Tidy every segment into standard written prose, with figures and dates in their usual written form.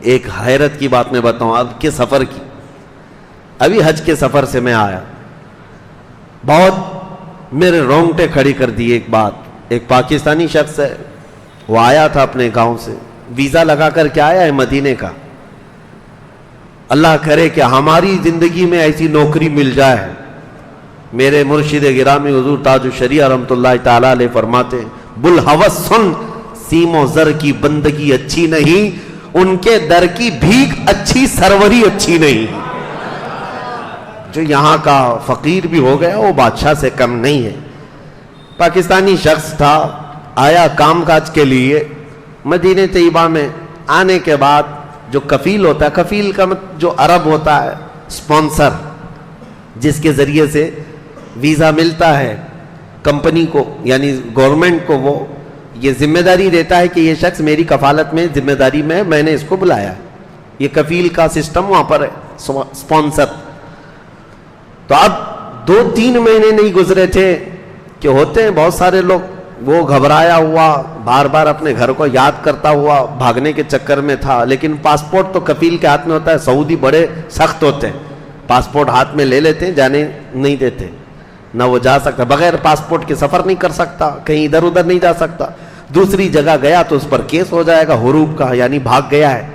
ایک حیرت کی بات میں بتاؤں اب کے سفر کی. ابھی حج کے سفر سے میں آیا, بہت میرے رونگٹے کھڑی کر دی ایک بات. ایک پاکستانی شخص ہے, وہ آیا تھا اپنے گاؤں سے, ویزا لگا کر کے آیا ہے مدینے کا. اللہ کرے کہ ہماری زندگی میں ایسی نوکری مل جائے. میرے مرشد گرامی حضور تاج الشریعہ رحمۃ اللہ تعالی علیہ فرماتے, بلحوث سن, سیم و زر کی بندگی اچھی نہیں, ان کے در کی بھیک اچھی, سروری اچھی نہیں. جو یہاں کا فقیر بھی ہو گیا وہ بادشاہ سے کم نہیں ہے. پاکستانی شخص تھا, آیا کام کاج کے لیے مدینہ طیبہ میں. آنے کے بعد جو کفیل ہوتا ہے, کفیل کا جو عرب ہوتا ہے اسپانسر, جس کے ذریعے سے ویزا ملتا ہے کمپنی کو یعنی گورنمنٹ کو, وہ یہ ذمہ داری دیتا ہے کہ یہ شخص میری کفالت میں ذمہ داری میں نے اس کو بلایا. یہ کفیل کا سسٹم وہاں پر ہے, اسپانسر. تو اب 2-3 مہینے نہیں گزرے تھے کہ ہوتے ہیں بہت سارے لوگ, وہ گھبرایا ہوا بار بار اپنے گھر کو یاد کرتا ہوا بھاگنے کے چکر میں تھا. لیکن پاسپورٹ تو کفیل کے ہاتھ میں ہوتا ہے. سعودی بڑے سخت ہوتے ہیں, پاسپورٹ ہاتھ میں لے لیتے ہیں, جانے نہیں دیتے. نہ وہ جا سکتا, بغیر پاسپورٹ کے سفر نہیں کر سکتا, کہیں ادھر ادھر نہیں جا سکتا. دوسری جگہ گیا تو اس پر کیس ہو جائے گا حروب کا, یعنی بھاگ گیا ہے,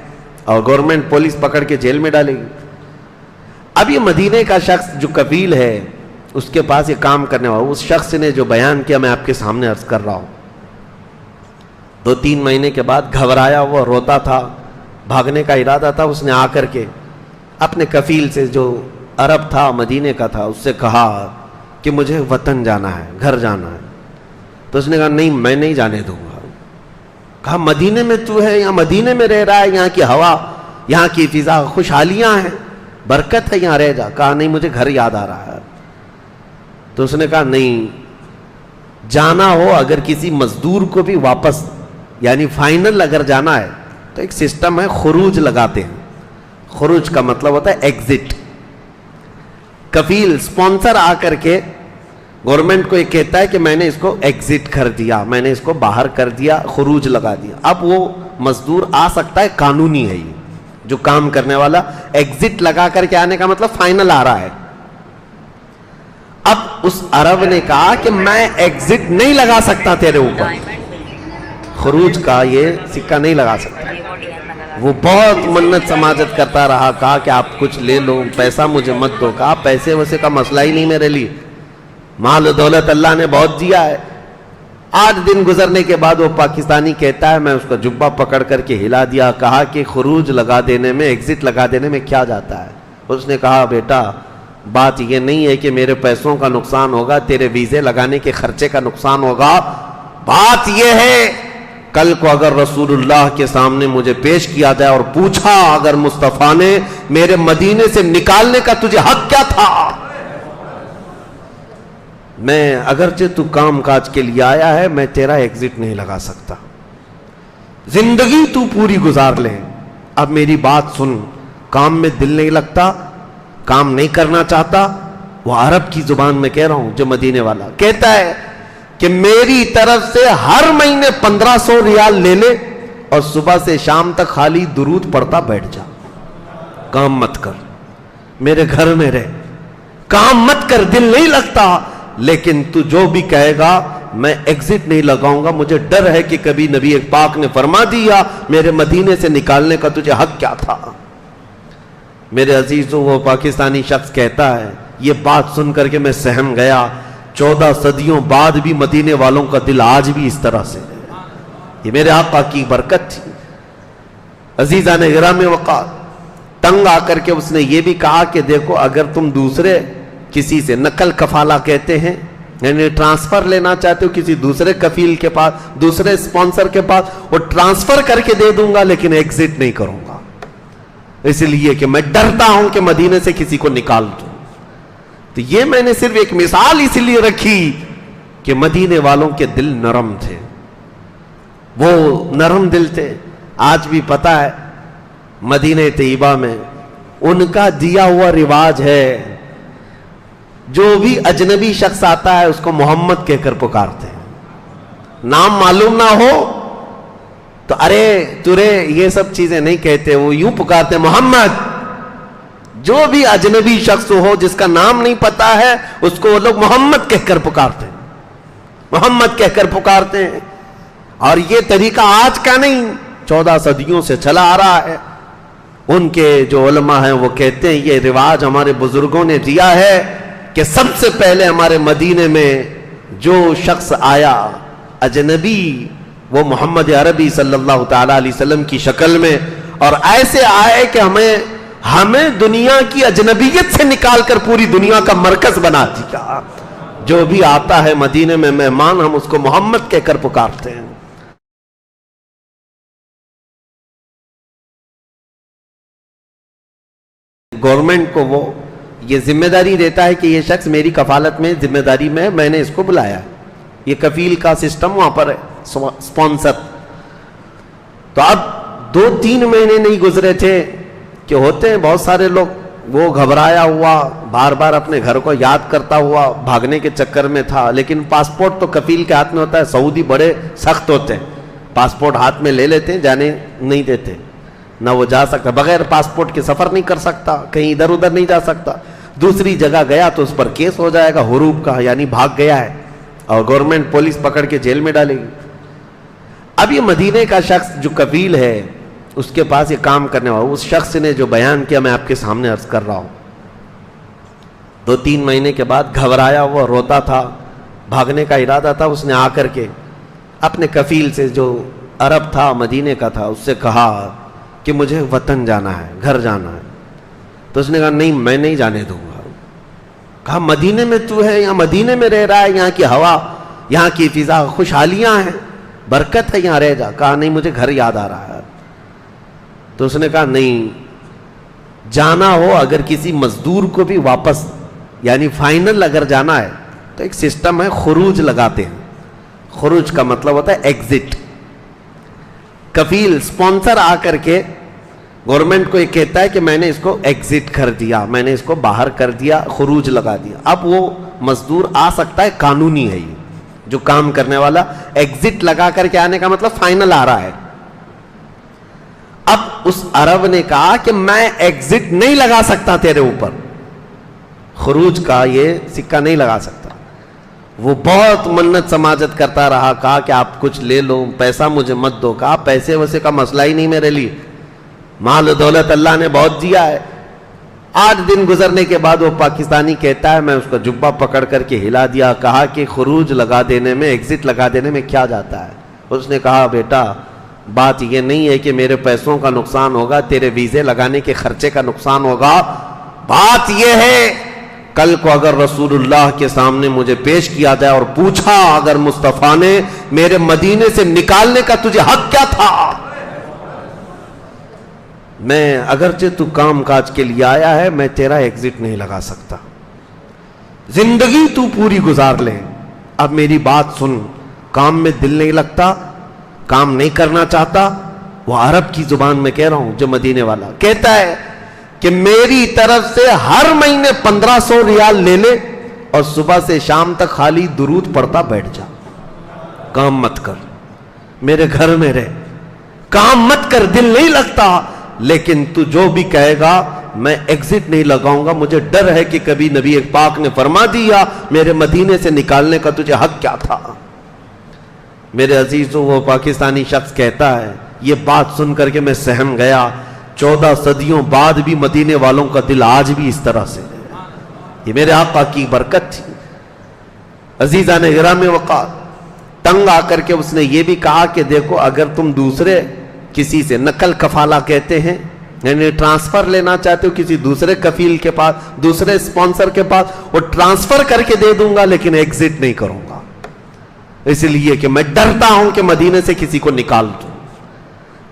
اور گورنمنٹ پولیس پکڑ کے جیل میں ڈالے گی. اب یہ مدینے کا شخص جو کفیل ہے, اس کے پاس یہ کام کرنے والا, اس شخص نے جو بیان کیا میں آپ کے سامنے عرض کر رہا ہوں. 2-3 مہینے کے بعد گھبرایا ہوا روتا تھا, بھاگنے کا ارادہ تھا. اس نے آ کر کے اپنے کفیل سے, جو عرب تھا مدینے کا تھا, اس سے کہا کہ مجھے وطن جانا ہے, گھر جانا ہے. تو اس نے کہا نہیں, میں نہیں جانے دوں گا. کہا مدینے میں تو ہے, یہاں مدینے میں رہ رہا ہے, یہاں کی ہوا, یہاں کی فضا, خوشحالیاں ہیں, برکت ہے, یہاں رہ جا. کہا نہیں, مجھے گھر یاد آ رہا ہے. تو اس نے کہا نہیں, جانا ہو اگر کسی مزدور کو بھی واپس یعنی فائنل اگر جانا ہے تو ایک سسٹم ہے, خروج لگاتے ہیں. خروج کا مطلب ہوتا ہے ایگزٹ. کفیل اسپانسر آ کر کے گورنمنٹ کو یہ کہتا ہے کہ میں نے اس کو ایگزٹ کر دیا, میں نے اس کو باہر کر دیا, خروج لگا دیا. اب وہ مزدور آ سکتا ہے, قانونی ہے یہ, جو کام کرنے والا ایگزٹ لگا کر کے آنے کا مطلب فائنل آ رہا ہے. اب اس عرب نے کہا کہ میں ایگزٹ نہیں لگا سکتا تیرے اوپر, خروج کا یہ سکہ نہیں لگا سکتا. وہ بہت منت سماجت کرتا رہا, کہا کہ آپ کچھ لے لو, پیسہ مجھے مت دو. کہا پیسے ویسے کا مسئلہ ہی نہیں میرے لیے, مال و دولت اللہ نے بہت دیا ہے. 8 دن گزرنے کے بعد وہ پاکستانی کہتا ہے, میں اس کا جبہ پکڑ کر کے ہلا دیا. کہا کہ خروج لگا دینے میں, ایگزٹ لگا دینے میں کیا جاتا ہے. اس نے کہا بیٹا بات یہ نہیں ہے کہ میرے پیسوں کا نقصان ہوگا, تیرے ویزے لگانے کے خرچے کا نقصان ہوگا. بات یہ ہے کل کو اگر رسول اللہ کے سامنے مجھے پیش کیا جائے اور پوچھا اگر مصطفیٰ نے میرے مدینے سے نکالنے کا تجھے حق کیا تھا, میں اگرچہ تو کام کاج کے لیے آیا ہے, میں تیرا ایگزٹ نہیں لگا سکتا. زندگی تو پوری گزار لے, اب میری بات سن, کام میں دل نہیں لگتا, کام نہیں کرنا چاہتا. وہ عرب کی زبان میں کہہ رہا ہوں, جو مدینے والا کہتا ہے کہ میری طرف سے ہر مہینے 1500 ریال لے لے اور صبح سے شام تک خالی درود پڑھتا بیٹھ جا, کام مت کر, میرے گھر میں رہ, کام مت کر, دل نہیں لگتا. لیکن تو جو بھی کہے گا میں ایگزٹ نہیں لگاؤں گا, مجھے ڈر ہے کہ کبھی نبی پاک نے فرما دیا میرے مدینے سے نکالنے کا تجھے حق کیا تھا. میرے عزیزوں, وہ پاکستانی شخص کہتا ہے یہ بات سن کر کے میں سہم گیا. 14 صدیوں بعد بھی مدینے والوں کا دل آج بھی اس طرح سے ہے. یہ میرے آقا کی برکت تھی. عزیزان گرامی وقار, تنگ آ کر کے اس نے یہ بھی کہا کہ دیکھو اگر تم دوسرے کسی سے, نقل کفالہ کہتے ہیں, یعنی ٹرانسفر لینا چاہتے ہو کسی دوسرے کفیل کے پاس, دوسرے اسپانسر کے پاس, وہ ٹرانسفر کر کے دے دوں گا لیکن ایگزٹ نہیں کروں گا, اس لیے کہ میں ڈرتا ہوں کہ مدینے سے کسی کو نکال دوں. تو یہ میں نے صرف ایک مثال اس لیے رکھی کہ مدینے والوں کے دل نرم تھے, وہ نرم دل تھے. آج بھی پتا ہے مدینہ طیبہ میں ان کا دیا ہوا رواج ہے, جو بھی اجنبی شخص آتا ہے اس کو محمد کہہ کر پکارتے ہیں, نام معلوم نہ ہو تو ارے ترے یہ سب چیزیں نہیں کہتے، وہ یوں پکارتے محمد. جو بھی اجنبی شخص ہو جس کا نام نہیں پتا ہے اس کو وہ لوگ محمد کہہ کر پکارتے ہیں، محمد کہہ کر پکارتے ہیں. اور یہ طریقہ آج کا نہیں، 14 صدیوں سے چلا آ رہا ہے. ان کے جو علماء ہیں وہ کہتے ہیں یہ رواج ہمارے بزرگوں نے دیا ہے کہ سب سے پہلے ہمارے مدینے میں جو شخص آیا اجنبی وہ محمد عربی صلی اللہ تعالی علیہ وسلم کی شکل میں، اور ایسے آئے کہ ہمیں دنیا کی اجنبیت سے نکال کر پوری دنیا کا مرکز بنا دیا. جو بھی آتا ہے مدینے میں مہمان ہم اس کو محمد کہہ کر پکارتے ہیں. گورنمنٹ کو وہ یہ ذمہ داری دیتا ہے کہ یہ شخص میری کفالت میں ذمہ داری میں نے اس کو بلایا. یہ کفیل کا سسٹم وہاں پر ہے، سپانسر. تو اب 2-3 مہینے نہیں گزرے تھے کہ ہوتے ہیں بہت سارے لوگ، وہ گھبرایا ہوا بار بار اپنے گھر کو یاد کرتا ہوا بھاگنے کے چکر میں تھا. لیکن پاسپورٹ تو کفیل کے ہاتھ میں ہوتا ہے. سعودی بڑے سخت ہوتے ہیں، پاسپورٹ ہاتھ میں لے لیتے ہیں، جانے نہیں دیتے. نہ وہ جا سکتا، بغیر پاسپورٹ کے سفر نہیں کر سکتا، کہیں ادھر ادھر نہیں جا سکتا. دوسری جگہ گیا تو اس پر کیس ہو جائے گا حروب کا، یعنی بھاگ گیا ہے، اور گورنمنٹ پولیس پکڑ کے جیل میں ڈالے گی. اب یہ مدینے کا شخص جو کفیل ہے اس کے پاس یہ کام کرنے والا، اس شخص نے جو بیان کیا میں آپ کے سامنے عرض کر رہا ہوں. 2-3 مہینے کے بعد گھبرایا ہوا روتا تھا، بھاگنے کا ارادہ تھا. اس نے آ کر کے اپنے کفیل سے جو عرب تھا مدینے کا تھا اس سے کہا کہ مجھے وطن جانا ہے، گھر جانا ہے. تو اس نے کہا نہیں میں نہیں جانے دوں گا. کہا مدینے میں تو ہے، یہاں مدینے میں رہ رہا ہے، یہاں کی ہوا، یہاں کی فضا خوشحالیاں ہیں، برکت ہے، یہاں رہ جا. کہا نہیں مجھے گھر یاد آ رہا ہے. تو اس نے کہا نہیں، جانا ہو اگر کسی مزدور کو بھی واپس، یعنی فائنل اگر جانا ہے تو ایک سسٹم ہے، خروج لگاتے ہیں. خروج کا مطلب ہوتا ہے ایگزٹ. کفیل سپانسر آ کر کے گورنمنٹ کو یہ کہتا ہے کہ میں نے اس کو ایگزٹ کر دیا، میں نے اس کو باہر کر دیا، خروج لگا دیا. اب وہ مزدور آ سکتا ہے، قانونی ہے یہ جو کام کرنے والا. ایگزٹ لگا کر کے آنے کا مطلب فائنل آ رہا ہے. اب اس عرب نے کہا کہ میں ایگزٹ نہیں لگا سکتا تیرے اوپر، خروج کا یہ سکہ نہیں لگا سکتا. وہ بہت منت سماجت کرتا رہا. کہا کہ آپ کچھ لے لو، پیسہ مجھے مت دو. کہا پیسے ویسے کا مسئلہ ہی نہیں میرے لیے، مال و دولت اللہ نے بہت دیا ہے. 8 دن گزرنے کے بعد وہ پاکستانی کہتا ہے میں اس کا جبہ پکڑ کر کے ہلا دیا. کہا کہ خروج لگا دینے میں، ایگزٹ لگا دینے میں کیا جاتا ہے. اس نے کہا بیٹا بات یہ نہیں ہے کہ میرے پیسوں کا نقصان ہوگا، تیرے ویزے لگانے کے خرچے کا نقصان ہوگا. بات یہ ہے کل کو اگر رسول اللہ کے سامنے مجھے پیش کیا جائے اور پوچھا اگر مصطفیٰ نے میرے مدینے سے نکالنے کا تجھے حق کیا تھا، میں اگرچہ تو کام کاج کے لیے آیا ہے میں تیرا ایگزٹ نہیں لگا سکتا. زندگی تو پوری گزار لے، اب میری بات سن. کام میں دل نہیں لگتا، کام نہیں کرنا چاہتا. وہ عرب کی زبان میں کہہ رہا ہوں، جو مدینے والا کہتا ہے کہ میری طرف سے ہر مہینے 1500 ریال لے لے اور صبح سے شام تک خالی درود پڑھتا بیٹھ جا. کام مت کر، میرے گھر میں رہ، کام مت کر، دل نہیں لگتا. لیکن تو جو بھی کہے گا میں ایگزٹ نہیں لگاؤں گا. مجھے ڈر ہے کہ کبھی نبی پاک نے فرما دیا میرے مدینے سے نکالنے کا تجھے حق کیا تھا. میرے عزیزوں وہ پاکستانی شخص کہتا ہے یہ بات سن کر کے میں سہم گیا. 14 صدیوں بعد بھی مدینے والوں کا دل آج بھی اس طرح سے ہے. یہ میرے آقا کی برکت تھی. عزیزان گرامی وقار تنگ آ کر کے اس نے یہ بھی کہا کہ دیکھو اگر تم دوسرے کسی سے نقل کفالہ کہتے ہیں، یعنی ٹرانسفر لینا چاہتے ہو کسی دوسرے کفیل کے پاس، دوسرے اسپانسر کے پاس، وہ ٹرانسفر کر کے دے دوں گا لیکن ایگزٹ نہیں کروں گا، اس لیے کہ میں ڈرتا ہوں کہ مدینے سے کسی کو نکال دوں.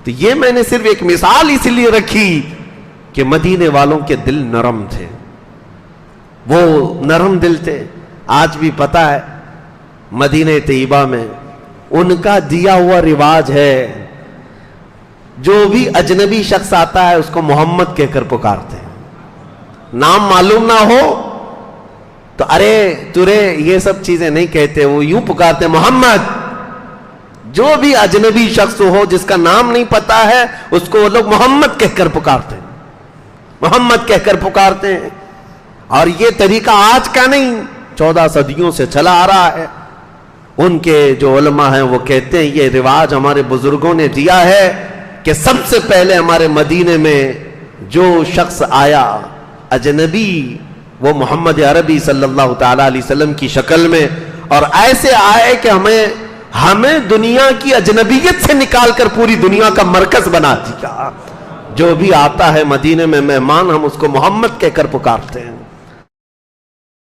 تو یہ میں نے صرف ایک مثال اس لیے رکھی کہ مدینے والوں کے دل نرم تھے، وہ نرم دل تھے. آج بھی پتا ہے مدینہ طیبہ میں ان کا دیا ہوا رواج ہے، جو بھی اجنبی شخص آتا ہے اس کو محمد کہہ کر پکارتے ہیں. نام معلوم نہ ہو تو ارے ترے یہ سب چیزیں نہیں کہتے، وہ یوں پکارتے محمد. جو بھی اجنبی شخص ہو جس کا نام نہیں پتا ہے اس کو وہ لوگ محمد کہہ کر پکارتے ہیں، محمد کہہ کر پکارتے ہیں. اور یہ طریقہ آج کا نہیں، 14 صدیوں سے چلا آ رہا ہے. ان کے جو علماء ہیں وہ کہتے ہیں یہ رواج ہمارے بزرگوں نے دیا ہے کہ سب سے پہلے ہمارے مدینے میں جو شخص آیا اجنبی وہ محمد عربی صلی اللہ تعالی علیہ وسلم کی شکل میں، اور ایسے آئے کہ ہمیں دنیا کی اجنبیت سے نکال کر پوری دنیا کا مرکز بنا دیا. جو بھی آتا ہے مدینے میں مہمان ہم اس کو محمد کہہ کر پکارتے ہیں.